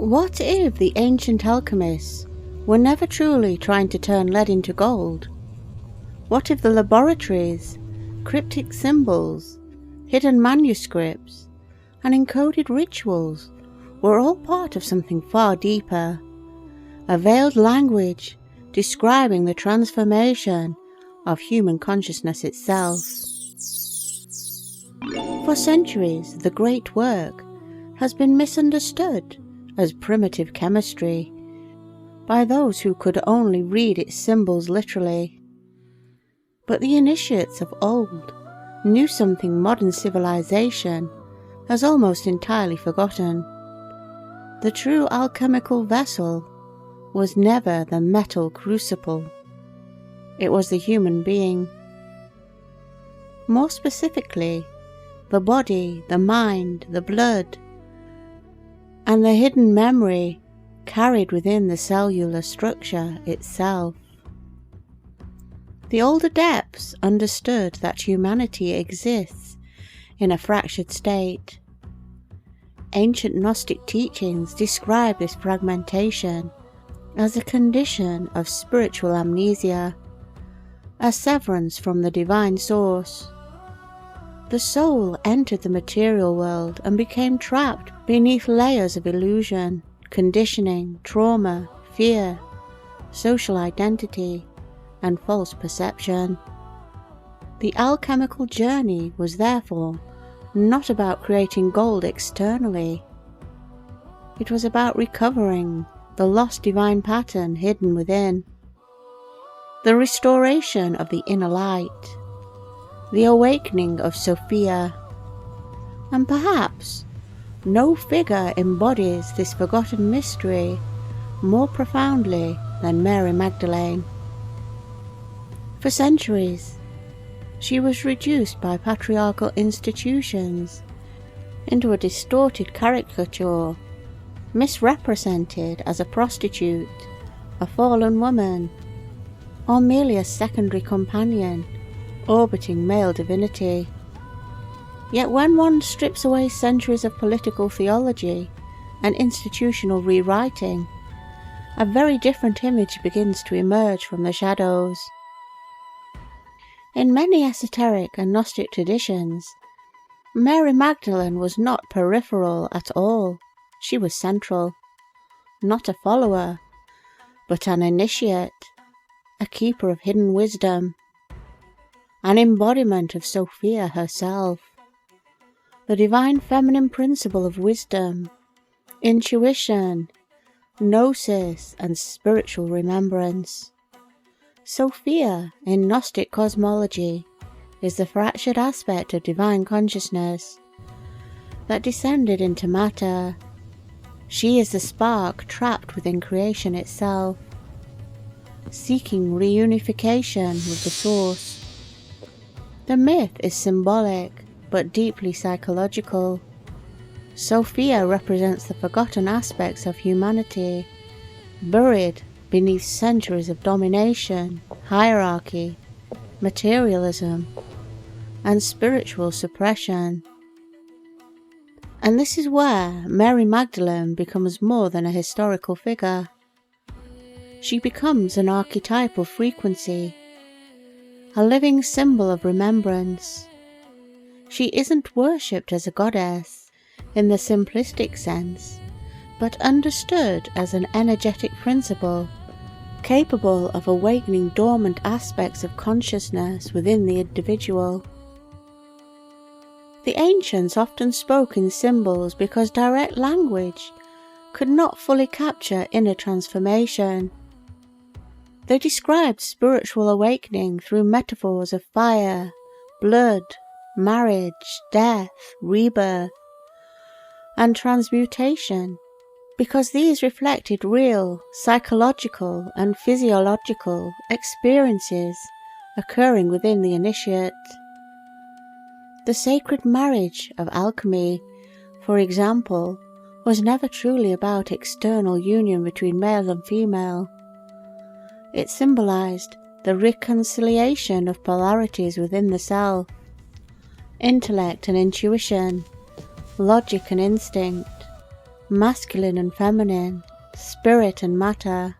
What if the ancient alchemists were never truly trying to turn lead into gold? What if the laboratories, cryptic symbols, hidden manuscripts, and encoded rituals were all part of something far deeper, a veiled language describing the transformation of human consciousness itself? For centuries, the great work has been misunderstood as primitive chemistry by those who could only read its symbols literally. But the initiates of old knew something modern civilization has almost entirely forgotten. The true alchemical vessel was never the metal crucible. It was the human being. More specifically, the body, the mind, the blood, and the hidden memory carried within the cellular structure itself. The old adepts understood that humanity exists in a fractured state. Ancient Gnostic teachings describe this fragmentation as a condition of spiritual amnesia, a severance from the divine source. The soul entered the material world and became trapped beneath layers of illusion, conditioning, trauma, fear, social identity, and false perception. The alchemical journey was therefore not about creating gold externally. It was about recovering the lost divine pattern hidden within. The restoration of the inner light, the awakening of Sophia, and perhaps no figure embodies this forgotten mystery more profoundly than Mary Magdalene. For centuries, she was reduced by patriarchal institutions into a distorted caricature, misrepresented as a prostitute, a fallen woman, or merely a secondary companion orbiting male divinity. Yet when one strips away centuries of political theology and institutional rewriting, a very different image begins to emerge from the shadows. In many esoteric and Gnostic traditions, Mary Magdalene was not peripheral at all. She was central, not a follower, but an initiate, a keeper of hidden wisdom, an embodiment of Sophia herself, the divine feminine principle of wisdom, intuition, gnosis, and spiritual remembrance. Sophia, in Gnostic cosmology, is the fractured aspect of divine consciousness that descended into matter. She is the spark trapped within creation itself, seeking reunification with the source. The myth is symbolic, but deeply psychological. Sophia represents the forgotten aspects of humanity, buried beneath centuries of domination, hierarchy, materialism, and spiritual suppression. And this is where Mary Magdalene becomes more than a historical figure. She becomes an archetypal frequency, a living symbol of remembrance. She isn't worshipped as a goddess in the simplistic sense, but understood as an energetic principle, capable of awakening dormant aspects of consciousness within the individual. The ancients often spoke in symbols because direct language could not fully capture inner transformation. They described spiritual awakening through metaphors of fire, blood, marriage, death, rebirth, and transmutation, because these reflected real psychological and physiological experiences occurring within the initiate. The sacred marriage of alchemy, for example, was never truly about external union between male and female. It symbolized the reconciliation of polarities within the self, intellect and intuition, logic and instinct, masculine and feminine, spirit and matter.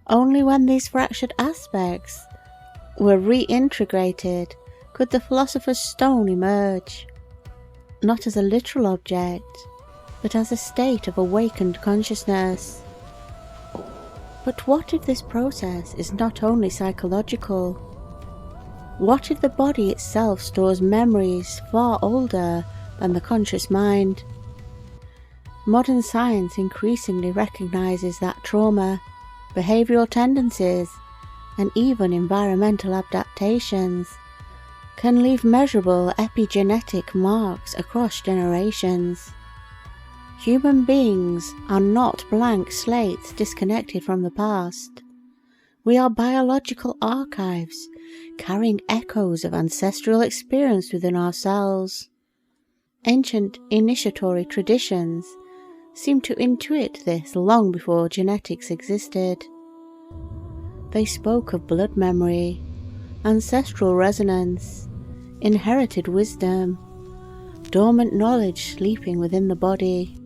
Only when these fractured aspects were reintegrated could the philosopher's stone emerge, not as a literal object, but as a state of awakened consciousness. But what if this process is not only psychological? What if the body itself stores memories far older than the conscious mind? Modern science increasingly recognizes that trauma, behavioral tendencies, and even environmental adaptations can leave measurable epigenetic marks across generations. Human beings are not blank slates disconnected from the past. We are biological archives carrying echoes of ancestral experience within ourselves. Ancient initiatory traditions seem to intuit this long before genetics existed. They spoke of blood memory, ancestral resonance, inherited wisdom, dormant knowledge sleeping within the body.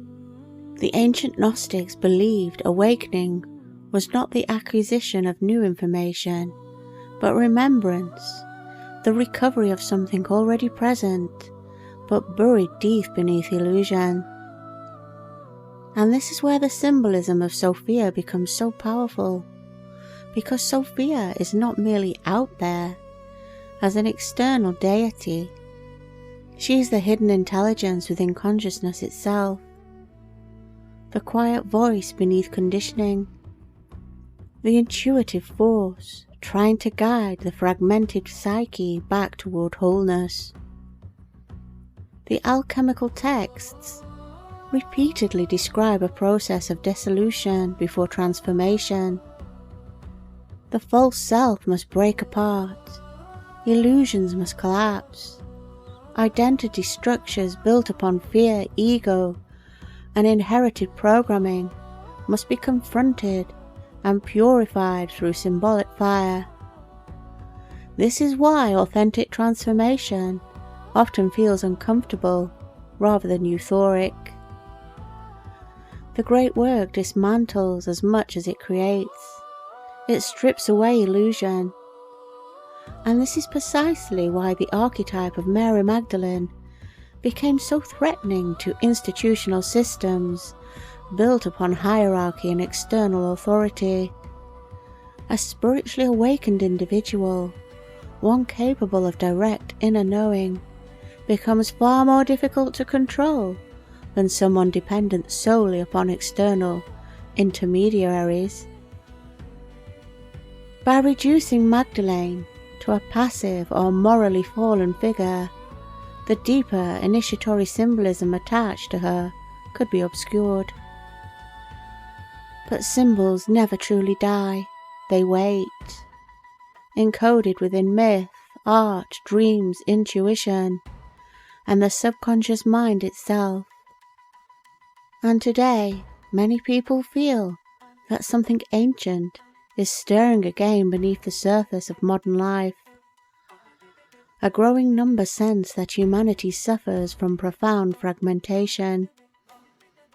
The ancient Gnostics believed awakening was not the acquisition of new information, but remembrance, the recovery of something already present, but buried deep beneath illusion. And this is where the symbolism of Sophia becomes so powerful, because Sophia is not merely out there as an external deity. She is the hidden intelligence within consciousness itself, the quiet voice beneath conditioning, the intuitive force trying to guide the fragmented psyche back toward wholeness. The alchemical texts repeatedly describe a process of dissolution before transformation. The false self must break apart, illusions must collapse, identity structures built upon fear, ego, and inherited programming must be confronted and purified through symbolic fire. This is why authentic transformation often feels uncomfortable rather than euphoric. The great work dismantles as much as it creates. It strips away illusion. And this is precisely why the archetype of Mary Magdalene became so threatening to institutional systems built upon hierarchy and external authority. A spiritually awakened individual, one capable of direct inner knowing, becomes far more difficult to control than someone dependent solely upon external intermediaries. By reducing Magdalene to a passive or morally fallen figure, the deeper initiatory symbolism attached to her could be obscured. But symbols never truly die, they wait, encoded within myth, art, dreams, intuition, and the subconscious mind itself. And today, many people feel that something ancient is stirring again beneath the surface of modern life. A growing number sense that humanity suffers from profound fragmentation,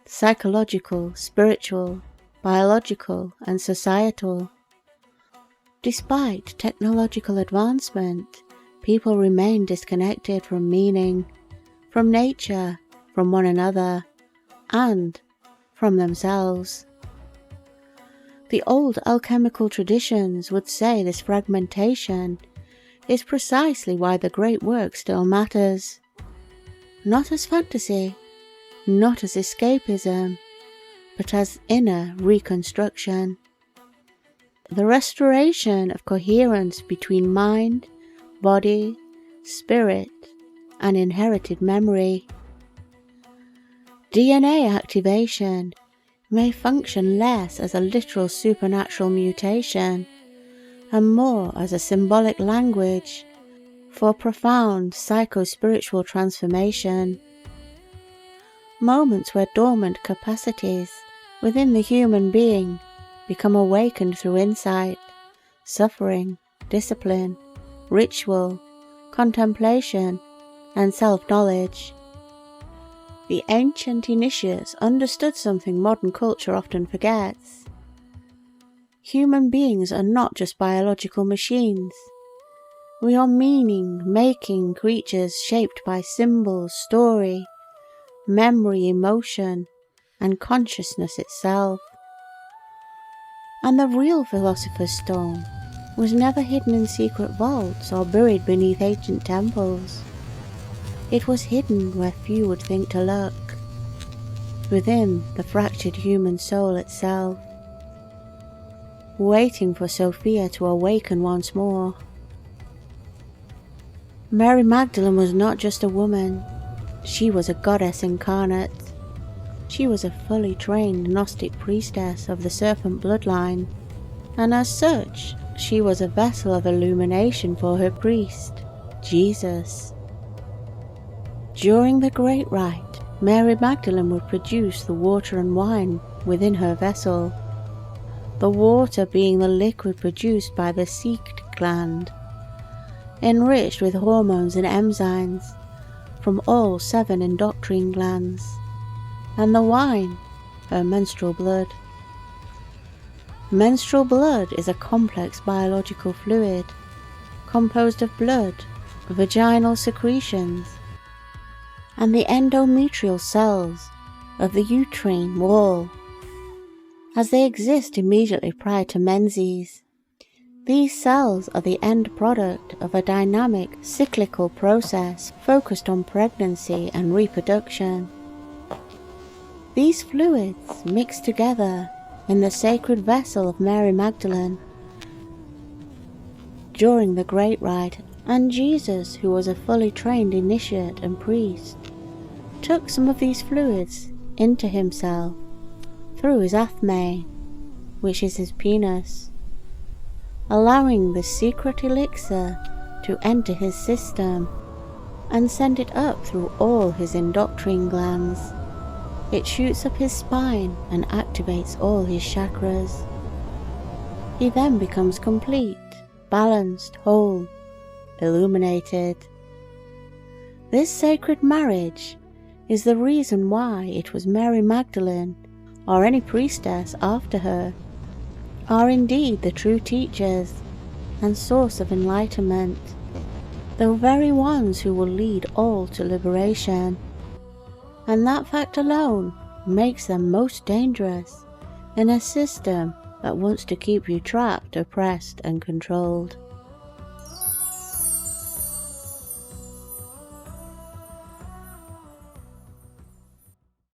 psychological, spiritual, biological, and societal. Despite technological advancement, people remain disconnected from meaning, from nature, from one another, and from themselves. The old alchemical traditions would say this fragmentation is precisely why the great work still matters. Not as fantasy, not as escapism, but as inner reconstruction. The restoration of coherence between mind, body, spirit, and inherited memory. DNA activation may function less as a literal supernatural mutation and more as a symbolic language for profound psycho-spiritual transformation. Moments where dormant capacities within the human being become awakened through insight, suffering, discipline, ritual, contemplation, and self-knowledge. the ancient initiates understood something modern culture often forgets. Human beings are not just biological machines. We are meaning-making creatures shaped by symbols, story, memory, emotion, and consciousness itself. And the real Philosopher's Stone was never hidden in secret vaults or buried beneath ancient temples. It was hidden where few would think to look, within the fractured human soul itself, waiting for Sophia to awaken once more. Mary Magdalene was not just a woman, she was a goddess incarnate. She was a fully trained Gnostic priestess of the Serpent bloodline, and as such, she was a vessel of illumination for her priest, Jesus. During the Great Rite, Mary Magdalene would produce the water and wine within her vessel, the water being the liquid produced by the secret gland, enriched with hormones and enzymes from all 7 endocrine glands, and the wine, her menstrual blood. Menstrual blood is a complex biological fluid composed of blood, vaginal secretions, and the endometrial cells of the uterine wall, as they exist immediately prior to menses. These cells are the end product of a dynamic, cyclical process focused on pregnancy and reproduction. These fluids mix together in the sacred vessel of Mary Magdalene during the Great Rite, and Jesus, who was a fully trained initiate and priest, took some of these fluids into himself through his athme, which is his penis, allowing the secret elixir to enter his system and send it up through all his endocrine glands. It shoots up his spine and activates all his chakras. He then becomes complete, balanced, whole, illuminated. This sacred marriage is the reason why it was Mary Magdalene, or any priestess after her, are indeed the true teachers and source of enlightenment, the very ones who will lead all to liberation. And that fact alone makes them most dangerous in a system that wants to keep you trapped, oppressed, and controlled.